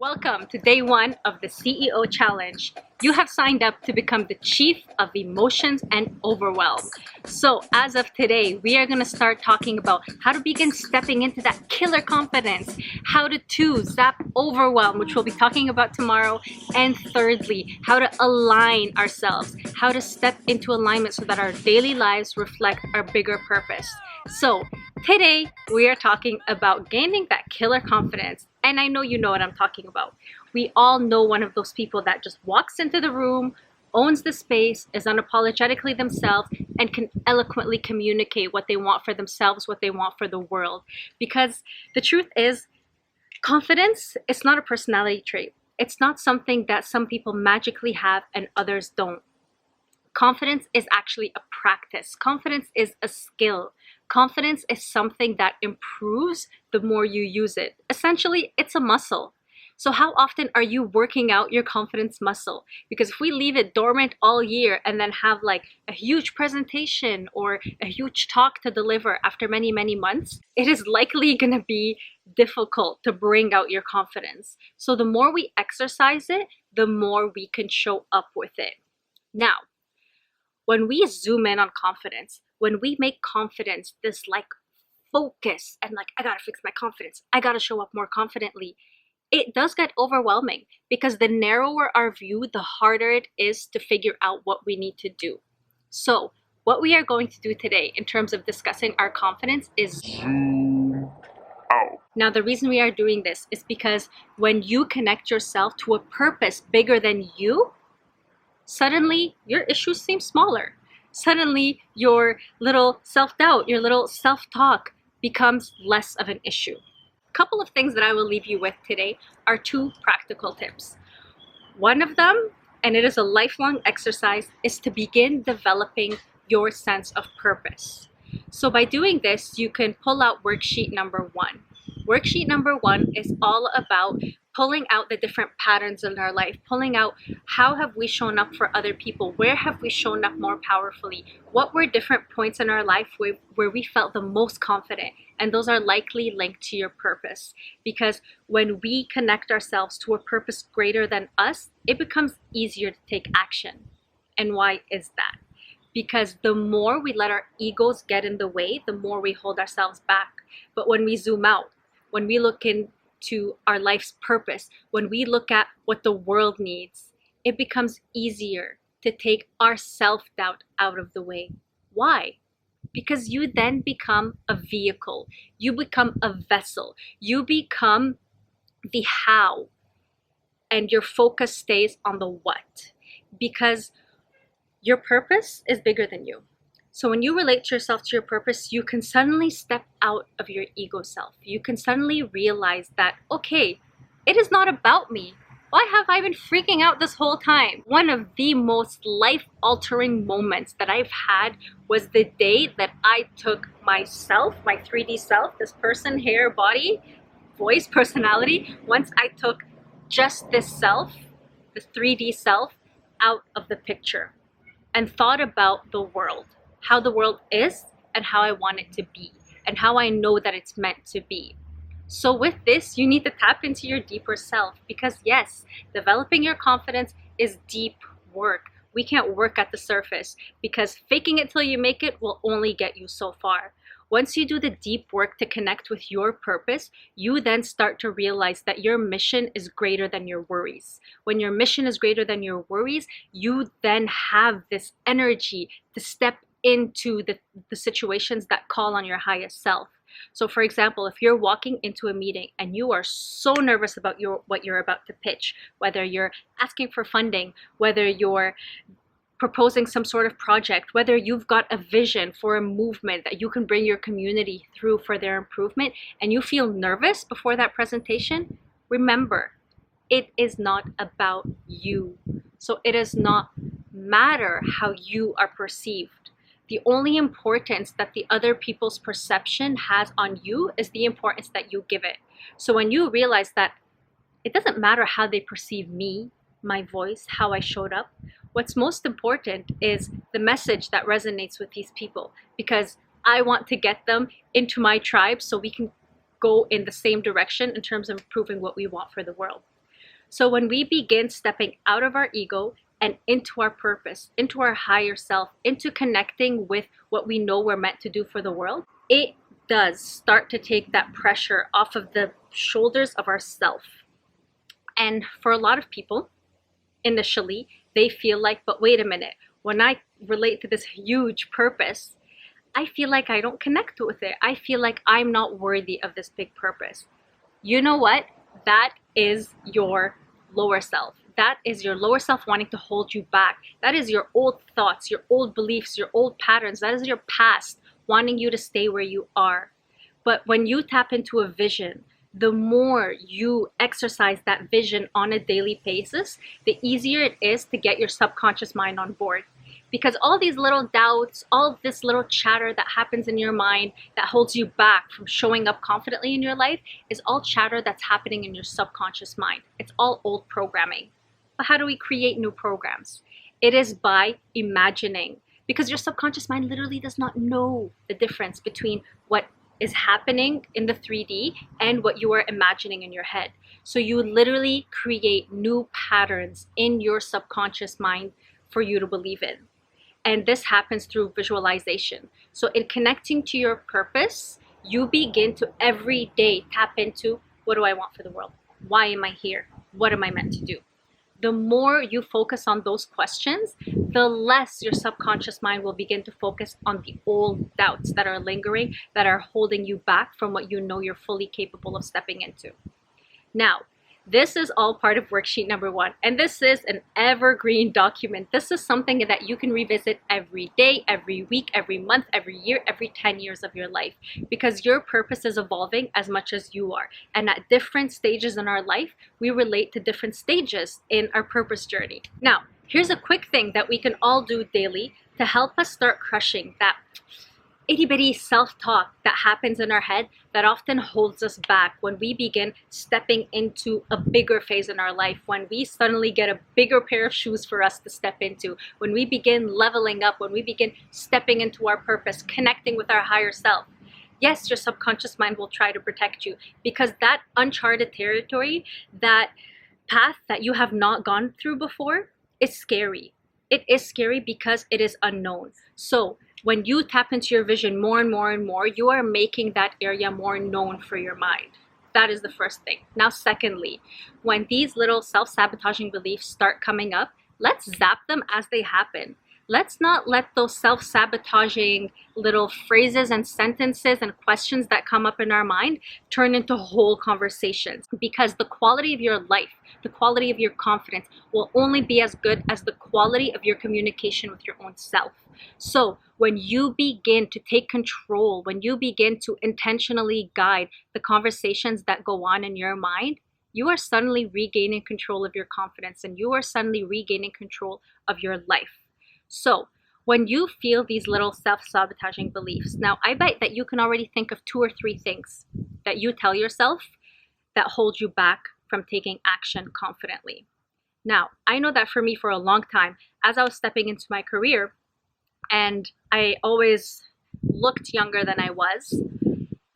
Welcome to day one of the CEO Challenge. You have signed up to become the Chief of Emotions and Overwhelm. So as of today, we are going to start talking about how to begin stepping into that killer confidence, how to zap overwhelm, which we'll be talking about tomorrow, and thirdly, how to align ourselves, how to step into alignment so that our daily lives reflect our bigger purpose. So today, we are talking about gaining that killer confidence. And I know you know what I'm talking about. We all know one of those people that just walks into the room, owns the space, is unapologetically themselves, and can eloquently communicate what they want for themselves, what they want for the world. Because the truth is, confidence is not a personality trait. It's not something that some people magically have and others don't. Confidence is actually a practice. Confidence is a skill. Confidence is something that improves the more you use it. Essentially, it's a muscle. So how often are you working out your confidence muscle? Because if we leave it dormant all year and then have like a huge presentation or a huge talk to deliver after many, many months, it is likely going to be difficult to bring out your confidence. So the more we exercise it, the more we can show up with it. Now, when we zoom in on confidence, when we make confidence this like focus and like, I gotta fix my confidence, I gotta show up more confidently, it does get overwhelming because the narrower our view, the harder it is to figure out what we need to do. So what we are going to do today in terms of discussing our confidence is zoom out. Now, the reason we are doing this is because when you connect yourself to a purpose bigger than you, suddenly your issues seem smaller. Suddenly your little self-doubt, your little self-talk becomes less of an issue. A couple of things that I will leave you with today are two practical tips. One of them, and it is a lifelong exercise, is to begin developing your sense of purpose. So by doing this, you can pull out worksheet number one. Worksheet number one is all about pulling out the different patterns in our life, pulling out how have we shown up for other people, where have we shown up more powerfully, what were different points in our life where we felt the most confident, and those are likely linked to your purpose. Because when we connect ourselves to a purpose greater than us, it becomes easier to take action. And why is that? Because the more we let our egos get in the way, the more we hold ourselves back. But when we zoom out, when we look into our life's purpose, when we look at what the world needs, it becomes easier to take our self-doubt out of the way. Why? Because you then become a vehicle. You become a vessel. You become the how. And your focus stays on the what. Because your purpose is bigger than you. So when you relate yourself to your purpose, you can suddenly step out of your ego self. You can suddenly realize that, okay, it is not about me. Why have I been freaking out this whole time? One of the most life-altering moments that I've had was the day that I took myself, my 3D self, this person, hair, body, voice, personality, once I took just this self, the 3D self, out of the picture and thought about the world. How the world is and how I want it to be and how I know that it's meant to be. So with this, you need to tap into your deeper self because yes, developing your confidence is deep work. We can't work at the surface because faking it till you make it will only get you so far. Once you do the deep work to connect with your purpose, you then start to realize that your mission is greater than your worries. When your mission is greater than your worries, you then have this energy to step into the situations that call on your highest self. So for example, if you're walking into a meeting and you are so nervous about what you're about to pitch, whether you're asking for funding, whether you're proposing some sort of project, whether you've got a vision for a movement that you can bring your community through for their improvement, and you feel nervous before that presentation, remember, it is not about you. So it does not matter how you are perceived. The only importance that the other people's perception has on you is the importance that you give it. So when you realize that it doesn't matter how they perceive me, my voice, how I showed up, what's most important is the message that resonates with these people, because I want to get them into my tribe so we can go in the same direction in terms of improving what we want for the world. So when we begin stepping out of our ego and into our purpose, into our higher self, into connecting with what we know we're meant to do for the world, it does start to take that pressure off of the shoulders of ourself. And for a lot of people, initially, they feel like, but wait a minute, when I relate to this huge purpose, I feel like I don't connect with it. I feel like I'm not worthy of this big purpose. You know what? That is your lower self. That is your lower self wanting to hold you back. That is your old thoughts, your old beliefs, your old patterns. That is your past wanting you to stay where you are. But when you tap into a vision, the more you exercise that vision on a daily basis, the easier it is to get your subconscious mind on board. Because all these little doubts, all this little chatter that happens in your mind that holds you back from showing up confidently in your life is all chatter that's happening in your subconscious mind. It's all old programming. But how do we create new programs? It is by imagining. Because your subconscious mind literally does not know the difference between what is happening in the 3D and what you are imagining in your head. So you literally create new patterns in your subconscious mind for you to believe in. And this happens through visualization. So in connecting to your purpose, you begin to every day tap into, what do I want for the world? Why am I here? What am I meant to do? The more you focus on those questions, the less your subconscious mind will begin to focus on the old doubts that are lingering, that are holding you back from what you know you're fully capable of stepping into. Now, this is all part of worksheet number 1, and this is an evergreen document. This is something that you can revisit every day, every week, every month, every year, every 10 years of your life, because your purpose is evolving as much as you are. And at different stages in our life, we relate to different stages in our purpose journey. Now, here's a quick thing that we can all do daily to help us start crushing that itty-bitty self-talk that happens in our head that often holds us back when we begin stepping into a bigger phase in our life, when we suddenly get a bigger pair of shoes for us to step into, when we begin leveling up, when we begin stepping into our purpose, connecting with our higher self. Yes, your subconscious mind will try to protect you, because that uncharted territory, that path that you have not gone through before, is scary. It is scary because it is unknown. So when you tap into your vision more and more and more, you are making that area more known for your mind. That is the first thing. Now, secondly, when these little self-sabotaging beliefs start coming up, let's zap them as they happen. Let's not let those self-sabotaging little phrases and sentences and questions that come up in our mind turn into whole conversations, because the quality of your life, the quality of your confidence will only be as good as the quality of your communication with your own self. So when you begin to take control, when you begin to intentionally guide the conversations that go on in your mind, you are suddenly regaining control of your confidence, and you are suddenly regaining control of your life. So when you feel these little self-sabotaging beliefs, now I bet that you can already think of 2 or 3 things that you tell yourself that hold you back from taking action confidently. Now, I know that for me, for a long time, as I was stepping into my career, and I always looked younger than I was,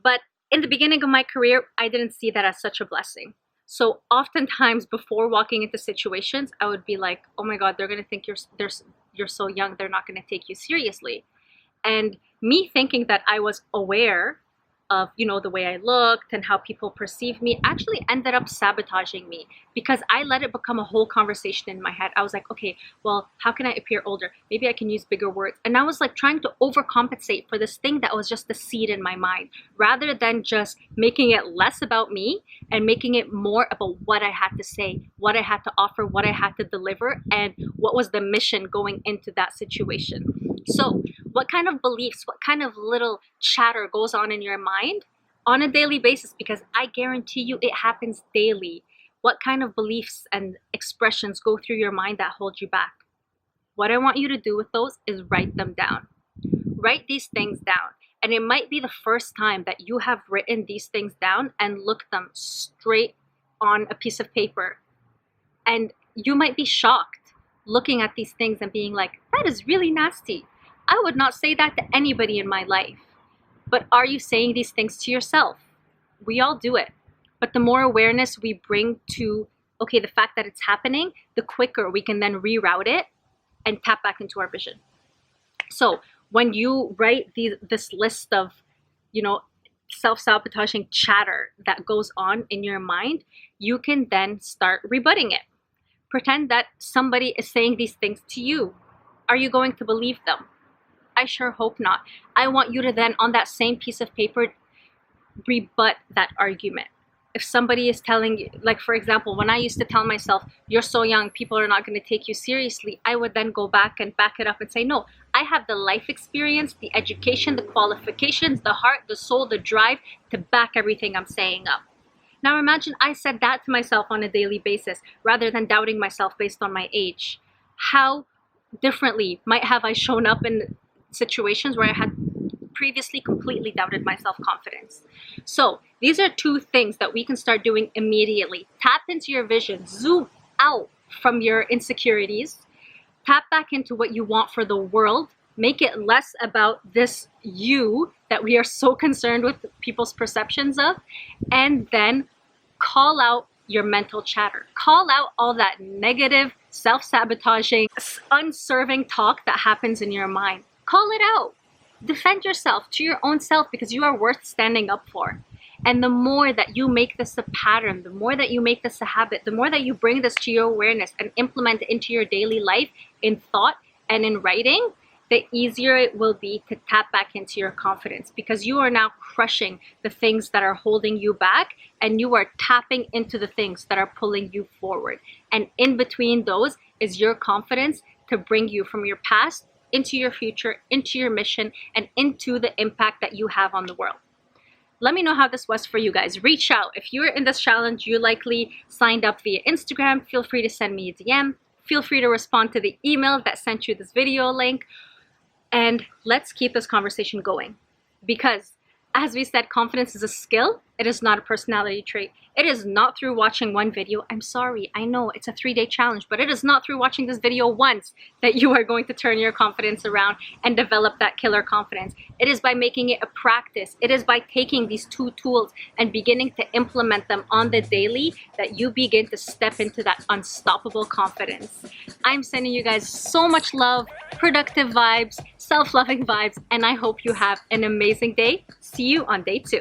but in the beginning of my career, I didn't see that as such a blessing. So oftentimes before walking into situations, I would be like, oh my God, they're going to think you're so young, they're not going to take you seriously. And me thinking that I was aware of, the way I looked and how people perceived me actually ended up sabotaging me, because I let it become a whole conversation in my head. I was like, okay, well, how can I appear older? Maybe I can use bigger words. And I was like trying to overcompensate for this thing that was just a seed in my mind, rather than just making it less about me and making it more about what I had to say, what I had to offer, what I had to deliver, and what was the mission going into that situation. So what kind of beliefs, what kind of little chatter goes on in your mind on a daily basis? Because I guarantee you it happens daily. What kind of beliefs and expressions go through your mind that hold you back? What I want you to do with those is write them down. Write these things down. And it might be the first time that you have written these things down and looked them straight on a piece of paper. And you might be shocked looking at these things and being like, that is really nasty. I would not say that to anybody in my life. But are you saying these things to yourself? We all do it. But the more awareness we bring to okay, the fact that it's happening, the quicker we can then reroute it and tap back into our vision. So when you write this list of, self-sabotaging chatter that goes on in your mind, you can then start rebutting it. Pretend that somebody is saying these things to you. Are you going to believe them? I sure hope not. I want you to then, on that same piece of paper, rebut that argument. If somebody is telling you, like for example, when I used to tell myself, you're so young, people are not going to take you seriously, I would then go back and back it up and say, no, I have the life experience, the education, the qualifications, the heart, the soul, the drive to back everything I'm saying up. Now imagine I said that to myself on a daily basis rather than doubting myself based on my age. How differently might have I shown up in situations where I had previously completely doubted my self-confidence? So these are two things that we can start doing immediately. Tap into your vision, zoom out from your insecurities, tap back into what you want for the world, make it less about this you that we are so concerned with people's perceptions of, and then call out your mental chatter. Call out all that negative, self-sabotaging, unserving talk that happens in your mind. Call it out. Defend yourself to your own self, because you are worth standing up for. And the more that you make this a pattern, the more that you make this a habit, the more that you bring this to your awareness and implement it into your daily life in thought and in writing, the easier it will be to tap back into your confidence, because you are now crushing the things that are holding you back and you are tapping into the things that are pulling you forward. And in between those is your confidence to bring you from your past into your future, into your mission, and into the impact that you have on the world. Let me know how this was for you guys. Reach out. If you're in this challenge, you likely signed up via Instagram, feel free to send me a DM. Feel free to respond to the email that sent you this video link. And let's keep this conversation going. Because as we said, confidence is a skill. It is not a personality trait. It is not through watching one video. I'm sorry, I know it's a 3-day challenge, but it is not through watching this video once that you are going to turn your confidence around and develop that killer confidence. It is by making it a practice. It is by taking these two tools and beginning to implement them on the daily that you begin to step into that unstoppable confidence. I'm sending you guys so much love, productive vibes, self-loving vibes, and I hope you have an amazing day. See you on day 2.